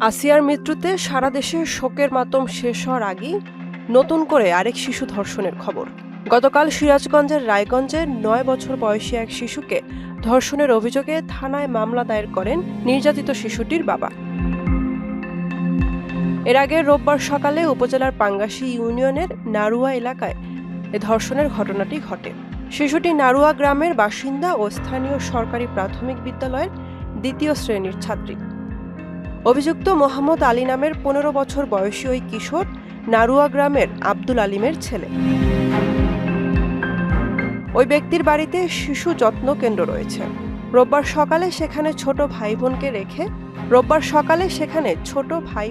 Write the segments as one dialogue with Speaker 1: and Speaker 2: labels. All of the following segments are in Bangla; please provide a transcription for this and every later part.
Speaker 1: আসিয়ার মৃত্যুতে সারা দেশে শোকের মাতম শেষ হওয়ার আগেই নতুন করে আরেক শিশু ধর্ষণের খবর। গতকাল সিরাজগঞ্জের রায়গঞ্জে ৯ বছর বয়সী এক শিশুকে ধর্ষণের অভিযোগে থানায় মামলা দায়ের করেন নির্যাতিত শিশুটির বাবা। এর আগে রোববার সকালে উপজেলার পাঙ্গাশী ইউনিয়নের নারুয়া এলাকায় এ ধর্ষণের ঘটনাটি ঘটে। শিশুটি নারুয়া গ্রামের বাসিন্দা ও স্থানীয় সরকারি প্রাথমিক বিদ্যালয়ের ২য় শ্রেণীর ছাত্রী। অভিযুক্ত মোহাম্মদ আলী নামের ১৫ বছর বয়সী ওই কিশোর নারুয়া গ্রামের আব্দুল আলিমের ছেলে। ওই ব্যক্তির বাড়িতে শিশু যত্ন কেন্দ্র রয়েছে। রোববার সকালে সেখানে ছোট ভাই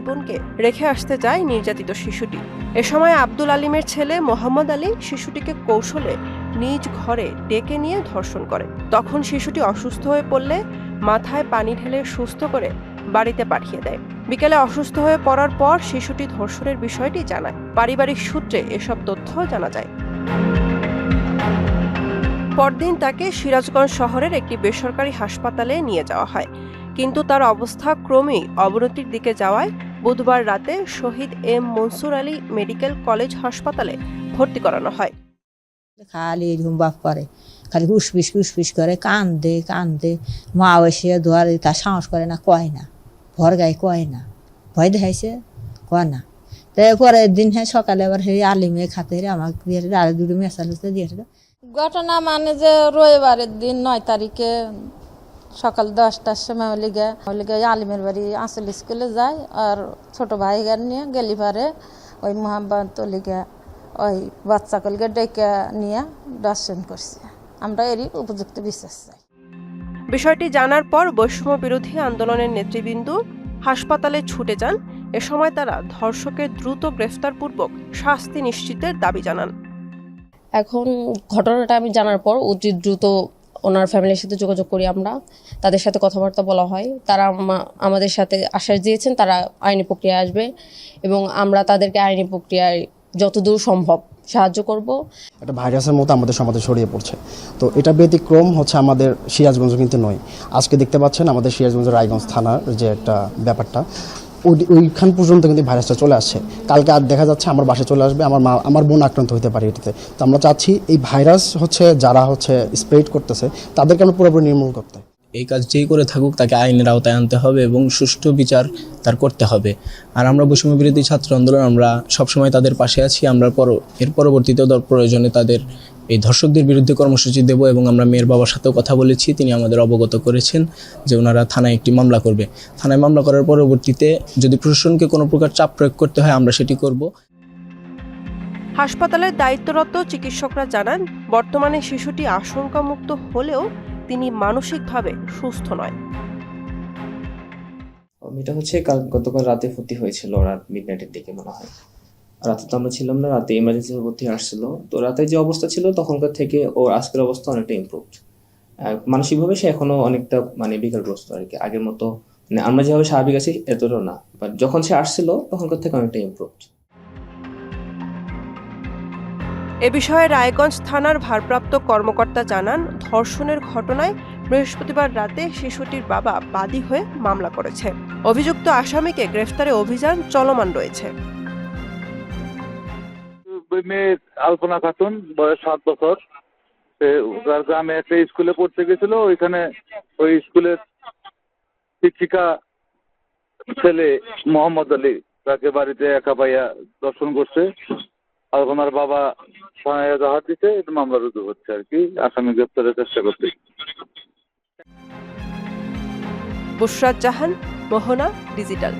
Speaker 1: বোনকে রেখে আসতে যায় নির্যাতিত শিশুটি। এ সময় আব্দুল আলিমের ছেলে মোহাম্মদ আলী শিশুটিকে কৌশলে নিজ ঘরে ডেকে নিয়ে ধর্ষণ করে। তখন শিশুটি অসুস্থ হয়ে পড়লে মাথায় পানি ঢেলে সুস্থ করে বাড়িতে পাঠিয়ে দেয়। বিকেলে অসুস্থ হয়ে পড়ার পর শিশুটি ধর্ষণের বিষয়টি জানায়। পারিবারিক সূত্রে এসব তথ্য জানা যায়। পরদিন তাকে সিরাজগঞ্জ শহরের একটি বেসরকারি হাসপাতালে নিয়ে যাওয়া হয়, কিন্তু তার অবস্থা ক্রমেই অবনতির দিকে যাওয়ায় বুধবার রাতে Shahid M Mansur Ali medical college হাসপাতালে ভর্তি করানো হয়।
Speaker 2: খালি এরকম বাপ করে, খালি হুসপিস করে, কান্দে মা এসে ধোয়ার তার সাহস করে না, কয় না, ভর গায়ে কয় না, ভয় দেখাইছে কয় না। তাই পরের দিন সকালে আবার আলিমে খাতে আমাকে দিয়ে আর দুটো মেসাল দিয়েছিল।
Speaker 3: ঘটনা মানে যে রবিবারের দিন ৯ তারিখে সকাল 10টার সময় লিগে আলিমের বাড়ি আঁচল স্কুলে যায়, আর ছোট ভাই গান নিয়ে গেলি পারে ওই মোহাম্মদ লিগে ওই বাচ্চা কলকে ডেকে নিয়ে দর্শন করছে। আমরা এরই উপযুক্ত বিশ্বাস চাই।
Speaker 1: বিষয়টি জানার পর বৈষম্য বিরোধী আন্দোলনের নেতৃবৃন্দ হাসপাতালে ছুটে যান। এ সময় তারা ধর্ষকের দ্রুত গ্রেফতারপূর্বক শাস্তি নিশ্চিতের দাবি জানান।
Speaker 4: এখন ঘটনাটা আমি জানার পর অতি দ্রুত ওনার ফ্যামিলির সাথে যোগাযোগ করি। আমরা তাদের সাথে কথাবার্তা বলা হয়। তারা আমাদের সাথে আশ্বাস দিয়েছেন তারা আইনি প্রক্রিয়ায় আসবে এবং আমরা তাদেরকে আইনি প্রক্রিয়ায় যতদূর সম্ভব সাহায্য করব।
Speaker 5: একটা ভাইরাসের মতো আমাদের সমাজে ছড়িয়ে পড়ছে, তো এটা ব্যতিক্রম হচ্ছে আমাদের সিরাজগঞ্জ কিন্তু নয়। আজকে দেখতে পাচ্ছেন আমাদের সিরাজগঞ্জ রায়গঞ্জ থানার যে একটা ব্যাপারটা, ওইখান পর্যন্ত কিন্তু ভাইরাসটা চলে আসছে। কালকে আর দেখা যাচ্ছে আমার বাসায় চলে আসবে, আমার বোন আক্রান্ত হতে পারে এটাতে। তো আমরা চাচ্ছি এই ভাইরাস যারা স্প্রেড করতেছে তাদেরকে আমরা পুরোপুরি নির্মূল করতে।
Speaker 6: এই কাজ যেই করে থাকুক তাকে আইনের আওতায় আনতে হবে এবং সুষ্ঠু বিচার তার করতে হবে। আর আমরা বৈষম্য বিরোধী ছাত্র আন্দোলন আমরা সবসময় তাদের পাশে আছি। আমরা এর পরবর্তীতেও প্রয়োজনে তাদের এই ধর্ষকদের বিরুদ্ধে কর্মসূচি দেব এবং আমরা মেয়ের বাবার সাথেও কথা বলেছি। তিনি আমাদের অবগত করেছেন যে ওনারা থানায় একটি মামলা করবে। থানায় মামলা করার পরবর্তীতে যদি প্রশাসনকে কোনো প্রকার চাপ প্রয়োগ করতে হয় আমরা সেটি করব।
Speaker 1: হাসপাতালের দায়িত্বরত চিকিৎসকরা জানান, বর্তমানে শিশুটি আশঙ্কামুক্ত হলেও তিনি মানসিকভাবে সুস্থ নয়।
Speaker 7: এটা গতকাল রাতে ভর্তি হয়েছিল, রাত মিডনাইটের দিকে মনে হয়। রাতে তো আমরা ছিলাম না, রাতে ইমার্জেন্সি ভর্তি আসছিল। তো রাতে যে অবস্থা ছিল তখনকার থেকে ওর আজকের অবস্থা অনেকটা ইমপ্রুভড। মানসিকভাবে সে এখনো অনেকটা বিকারগ্রস্ত আর কি, আগের মতো আমরা যেভাবে স্বাভাবিক আছি এতটাও না, বাট যখন সে আসছিল তখনকার থেকে অনেকটা ইমপ্রুভড।
Speaker 1: এ বিষয়ে রায়গঞ্জ থানার ভারপ্রাপ্ত কর্মকর্তা জানান, ধর্ষণের ঘটনায় বৃহস্পতিবার রাতে শিশুটির বাবা বাদী হয়ে মামলা করেছে। অভিযুক্ত আসামিকে গ্রেফতারে অভিযান চলমান রয়েছে।
Speaker 8: মেয়ে আলপনা খাতুন, বয়স 7 বছর। তার গ্রামে একটা স্কুলে পড়তে গেছিল, ওইখানে ওই স্কুলের শিক্ষিকা ছেলে মোহাম্মদ আলী তাকে বাড়িতে একা পাইয়া ধর্ষণ করছে। আলপনার বাবা থানায় এজাহার দিতে মামলা রুজু হচ্ছে আর কি, আসামি গ্রেফতারের চেষ্টা করতে।
Speaker 1: বুশরাত জাহান, মোহনা ডিজিটাল।